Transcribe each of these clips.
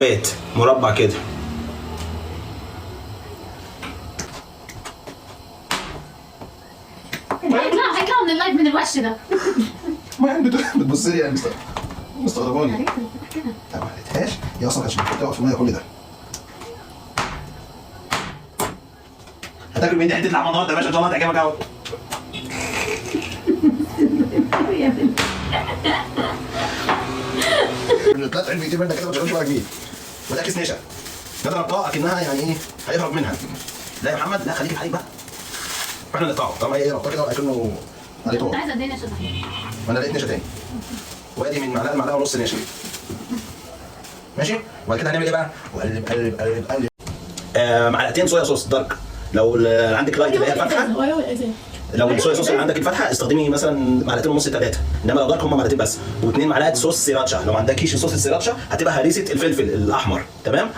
بيت مربع كده. هيطلعوا من اللايف من الوش ده. ما يعني بتبص لي يعني مستغرباني. لا ما لقيتهاش، هي اصلا كانت بتقعد في الميه كل ده. هتاكل مني حته لحمه النهارده يا باشا، ان شاء الله هتعجبك قوي. الثلاث علبة دي منك كده ما تشغلش بقى جميل. وده كيس نشا. ده ضربتها اكنها يعني ايه هيهرب منها. لا يا محمد لا خليك في حالك بقى. احنا نقطعه طالما هي ربطها كده اكنه عليه طول. عايزه قد ايه نشا صحيح؟ وانا لقيت نشا تاني. وادي من معلقه لمعلقه ونص نشا. ماشي؟ وبعد كده هنعمل ايه بقى؟ وقلب قلب قلب قلب. معلقتين صويا صوص دارك. لو عندك لايت اللي هي الفاتحه. لو الصويا صوص اللي عندك الفاتحه استخدمي مثلا معلقتين ونص 3، انما لو دارك هم معلقتين بس، و2 معلقه صوص سيراتشا. لو ما عندكيش صوص السيراتشا هتبقى هريسه الفلفل الاحمر. تمام؟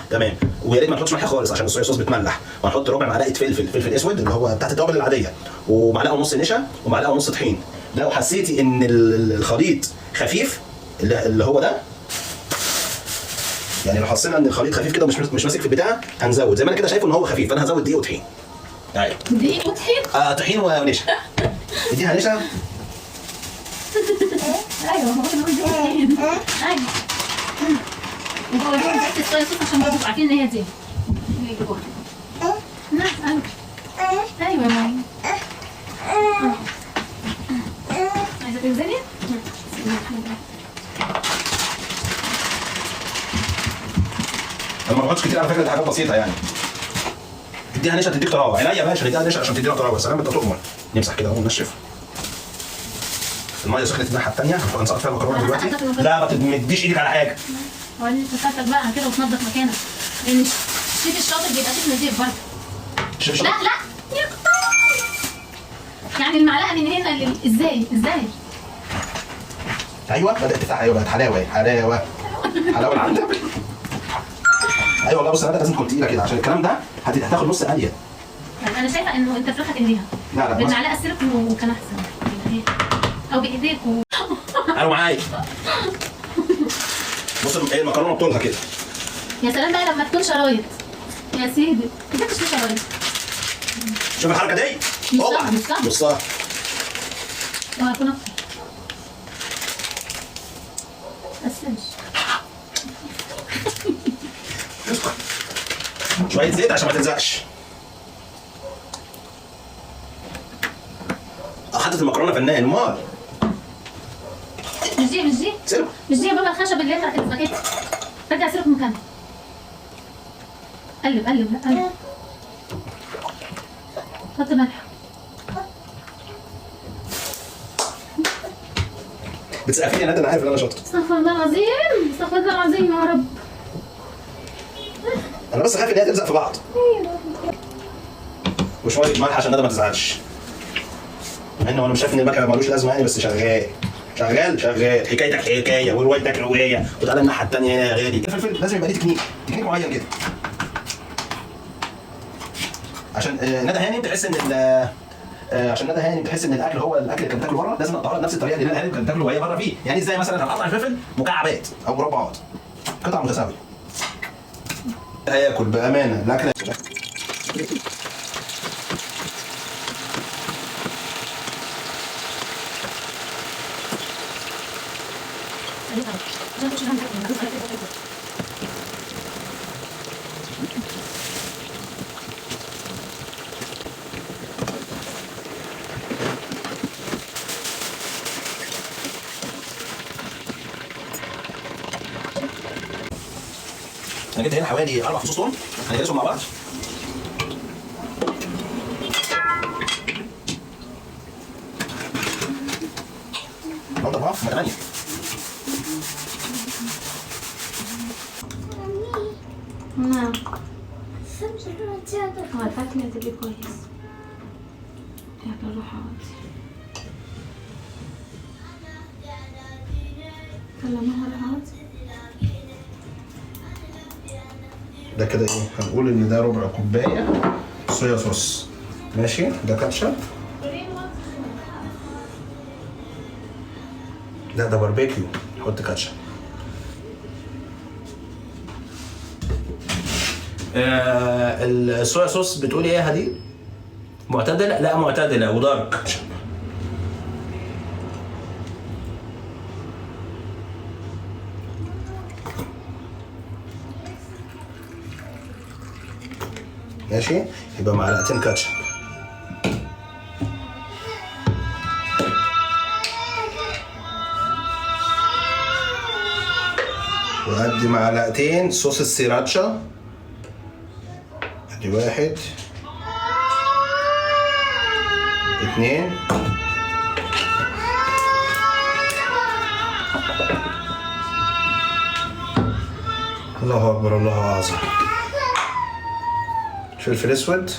ويا ريت ما تحطش ملح خالص عشان الصويا صوص بتملح. وهنحط ربع معلقه فلفل اسود اللي هو بتاعت التوابل العاديه، ومعلقه ونص نشا، ومعلقه ونص طحين. لو حسيتي ان الخليط خفيف اللي هو ده، يعني لو حسينا ان الخليط خفيف كده مش ماسك في البتاع هنزود. زي ما انا كده شايفه ان هو خفيف، فانا هزود دقيق وطحين. ايوه دقيق وطحين؟ طحين ونشا. اديها نشا. ايوه هو بيقول دقيق وطحين. ايوه وبقول لهم زيت الصويا صوص عشان برضه عارفين ان هي دي اللي يجيبوها. نعم ايوه ماما. عايزه تنزلي؟ انا ما بحطش كتير على فكره، دي حاجات بسيطه يعني. اديها نشا تديك طراوه. عينيا يا باشا اديها نشا عشان تدينا طراوه. سلام انت تؤمر. نمسح كده اهو وننشف. الميه سخنت الناحيه الثانيه، هنسقط فيها المكرونه دلوقتي. لا ما تديش ايدك على حاجه. هو انت تساعدك بقى كده وتنظف مكانك، لان الشيف الشاطر بيبقى شيف نظيف برضه. لا يا يعني المعلقه من هنا ازاي؟ ايوه بدات تفتح. ايوه بقت حلاوه حلاوه عندك. ايوه والله بص انا لازم تكون تقيله كده عشان الكلام ده هتاخد نص قليه. انا شايفه انه انت فراخ هتنهيها. لا بالمعلقه السلك وكان احسن او بايديك انا معايا. بص ايه المكرونه بطولها كده. يا سلام بقى لما تكون شرايط يا سيدي. ما تفتحش شرايط. شوف الحركه دي. مش صح نصها. وهكون اكتر بس شويه زيت عشان ما تلزقش. حطت المكرونه فنان. امال مش دي سيبها. مش دي يا بابا الخشب اللي يطلع كده سباكيتي. رجع سيبك مكانها. قلب حط ملح. بتسقفيني يا ندى، انا عارف ان انا شاطر. استغفر الله العظيم يا رب. انا بس خايف ان هي تلزق في بعض. وشويه ملح عشان ندى ما تزعلش. مع ان انا مش شايف ان الملح ملوش لازمه يعني، بس شغال. حكايتك حكايه وروايتك روايه. وتعالى الناحيه الثانيه هنا يا غالي. الفلفل لازم يبقى ليه تكنيك معين كده. عشان ندى هانم تحس ان الاكل هو الاكل اللي كانت بتاكله بره، لازم نقطعه بنفس الطريقه اللي ندى هانم كانت بتاكله وهي بره فيه. يعني ازاي مثلا هنقطع الفلفل مكعبات او مربعات، قطع متساويه. هياكل بامانه الاكل. انا جبت هنا حوالي 4 فصوص ثوم هنجلسهم مع بعض. نضربها في 8. نعم هو الفاكهة تبقى كويس. يلا روح اقعدي. يلا ماما اقعدي. ده كده ايه؟ هنقول ان ده ربع كوبايه صويا صوص. ماشي؟ ده كاتشب. لا ده باربيكيو. حط كاتشب. الصويا صوص بتقولي ايه يا هدي؟ معتدله؟ لا معتدله ودارك. ماشي، يبقى معلقتين كاتشب. وادي معلقتين صوص السيراتشا. ادي 1 2 الله اكبر الله اعظم. فلفل اسود،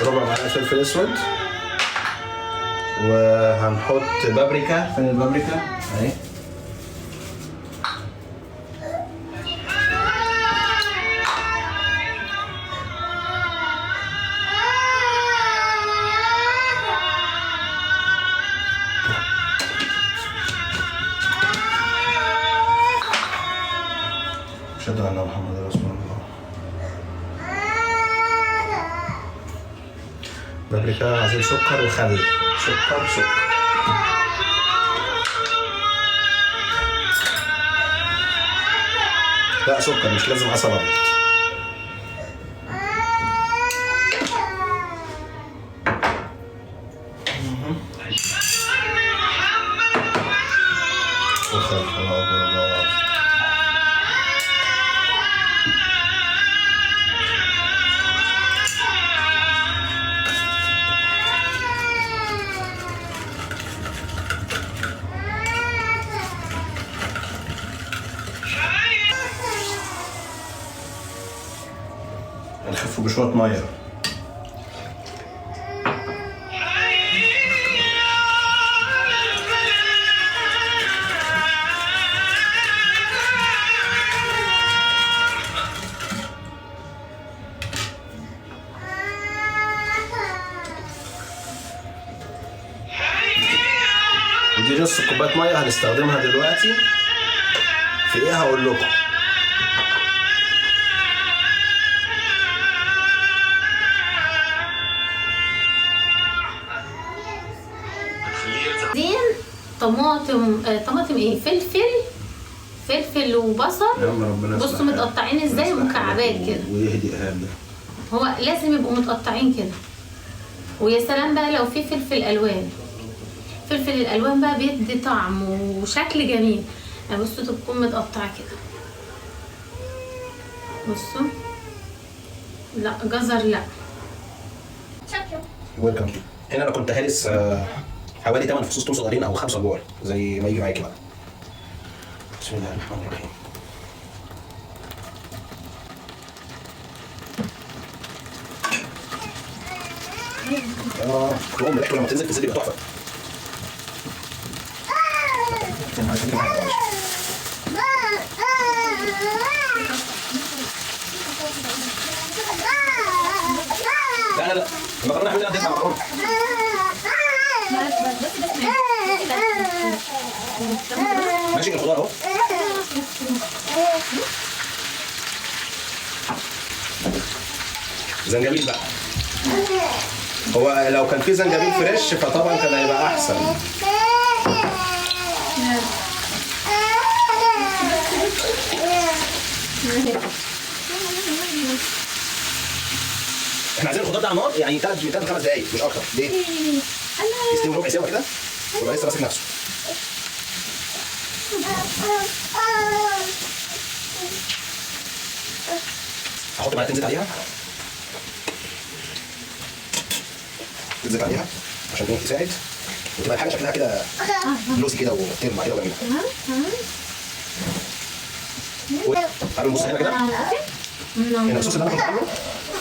ربع معلقه فلفل اسود، وهنحط بابريكا. فين البابريكا؟ اهي. أشهد أن محمد رسول الله. بابريكا، عايزين سكر وخل. سكر لا سكر، مش لازم عسل ابيض. وخل. الله اكبر الله اكبر. هنخفه بشوية مية. ودي نص كوباية مية هنستخدمها دلوقتي في ايه هقول لكم. طماطم ايه، فلفل وبصل. بصوا متقطعين ازاي، مكعبات كده. ويهدي ايهاب ده. هو لازم يبقوا متقطعين كده. ويا سلام بقى لو في فلفل الوان. فلفل الالوان بقى بيدي طعم وشكل جميل. بصوا تكون متقطعه كده. بصوا، لا جزر لا. ويلكم. هنا انا كنت هارس حوالي 8 فصوص توم صغيرين او 5 كبار زي ما يجي معاكي بقى. بسم الله الرحمن الرحيم. كروم ريحته لما تنزل في الزيت يبقى تحفه. لا المكرونه حبيبتي انا هتدفع مكرونه. ماشي الخضار اهو. زنجبيل بقى. هو لو كان في زنجبيل فريش فطبعا كان هيبقى احسن. احنا عايزين الخضار ده على النار يعني 3 ل 5 دقايق مش اكتر. ليه؟ يستوي ربع سوا كده ويبقى لسه ماسك نفسه. احط معلقتين زيت عليها. زيت عليها عشان ايه تساعد وتبقى الحاجه شكلها كده لوسي كده وترمى كده وجميله. تعالوا نبص هنا كده. هنا الصوص اللي انا كنت عامله،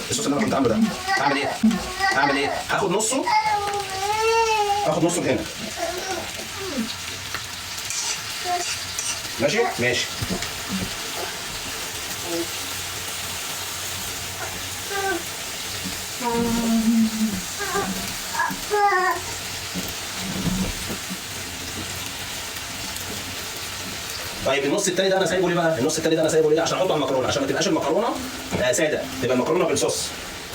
الصوص اللي انا كنت عامله ده هعمل ايه؟ هاخد نصه هنا. ماشي. طيب النص التاني ده انا سايبه ليه بقى؟ النص التاني ده انا سايبه ليه؟ عشان احطه على المكرونه، عشان ما تبقاش المكرونه ساده، تبقى المكرونه بالصوص.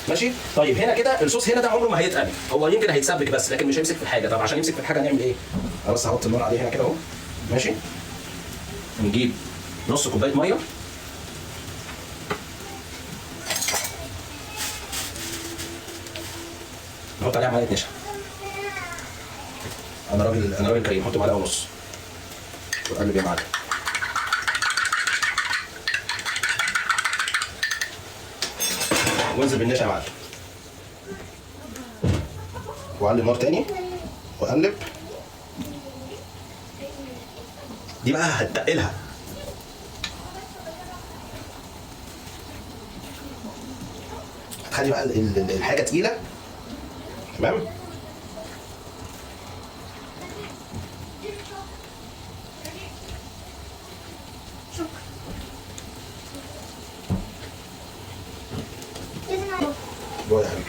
ماشي؟ طيب هنا كده الصوص هنا ده عمره ما هيتقل، هو يمكن هيتسبك بس لكن مش هيمسك في الحاجه. طب عشان يمسك في الحاجه نعمل ايه؟ انا بس هحط النار عليه هنا كده اهو. ماشي؟ نجيب نص كوبايه ميه، نحط عليها معلقه نشا. انا راجل كريم، حط معلقه ونص وقلب يا معلم. وانزل بالنشا يا معلم، وعلي النار تاني وقلب. دي بقى هتقلها، هتخلي بقى الحاجه تقيله. تمام؟ جوه يا حبيبي،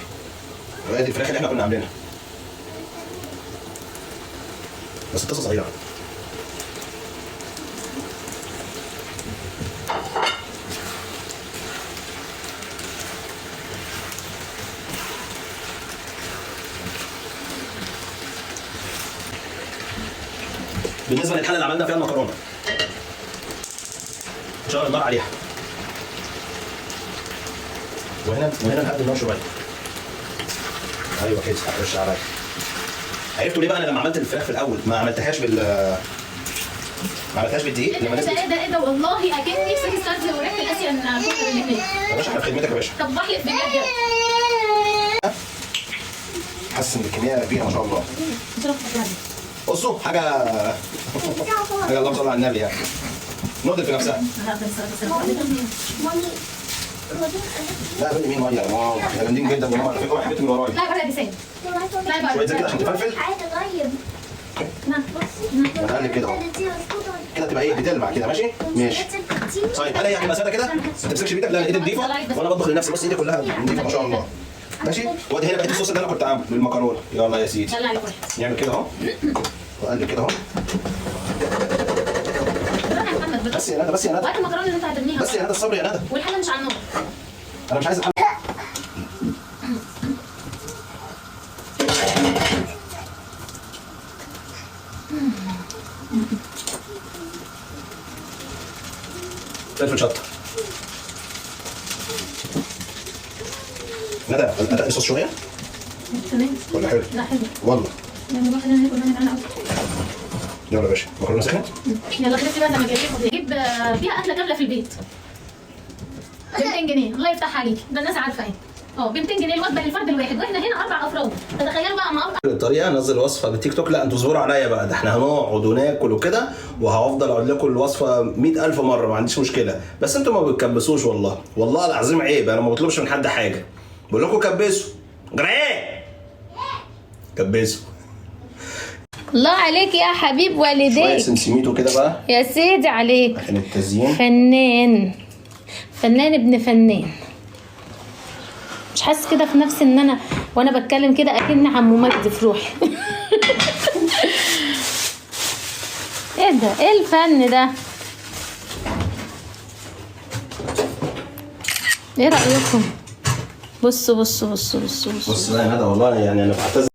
وادي الفراخ اللي احنا كنا عاملينها بس الطاسه صغيره. بالنسبه للحله اللي عملنا فيها المكرونه، نشغل النار عليها، وهنا نهدي النار شويه. ايوه كده، خش عليا. عرفتوا ليه بقى انا لما عملت الفراخ في الاول ما عملتهاش بالدقيق؟ لما نزلت ايه ده والله اكني نفسي استاذ وريحه الاسيان كفر اللي هناك. يا باشا احنا في خدمتك يا باشا. طب بحلف بجد. حاسس ان الكميه كبيره ما شاء الله. بصوا حاجه اللهم صل على النبي يعني. نقدر في نفسها. لا بني مين ميه؟ احنا جامدين جدا يا ماما، على فكره حبيت من ورايا. لا بقى بسام. لا بقى شويه زي كده عشان تفلفل. ونقلب كده اهو. كده تبقى ايه؟ بتلمع كده. ماشي؟ ماشي. طيب هل هي هتبقى ساده كده؟ ما تمسكش بايدك، لا ايدك نضيفه وانا بطبخ لنفسي، بص ايدي كلها نضيفه ما شاء الله. ماشي؟ وادي هنا بقيت الصوص اللي انا كنت عامله للمكرونه. يلا يا سيدي. نعمل كده اهو. وقلب كده اهو. بس يا ندى، بس يا ندى. وقت المكرونه اللي انت هترميها. بس يا ندى الصبر يا ندى. والحله مش على النار. انا مش عايز الحله. فلفل شطه. ندى اتقل الصوص شويه تمام ولا حلو؟ لا حلو والله. يلا بقى خلينا ناكل انا يلا يا باشا، المكرونه سخنت. يلا خليكي بقى زي ما جايب فيها اكله كامله في البيت ب 200 جنيه. الله يفتح عليكي، ده الناس عارفه ايه. ب 200 جنيه الوجبه للفرد الواحد، واحنا هنا 4 افراد. تتخيلوا بقى مع 4 الطريقه نزل وصفه بالتيك توك. لا انتوا اصبروا عليا بقى، ده احنا هنقعد وناكل وكده، وهفضل اقول لكم الوصفه 100,000 مره، ما عنديش مشكله. بس انتوا ما بتكبسوش، والله العظيم عيب. انا ما بطلبش من حد حاجه، بقول لكم كبسوا. ايه؟ كبسوا. الله عليك يا حبيب شويه والديك سمسميته كده بقى يا سيدي عليك. عشان التزيين. فنان ابن فنان. مش حاسس كده في نفسي ان انا وانا بتكلم كده اكن عمو مجدي في روحي. ايه ده؟ ايه الفن ده؟ ايه رأيكم؟ بصوا بص يا ندى، والله يعني انا بعتذر.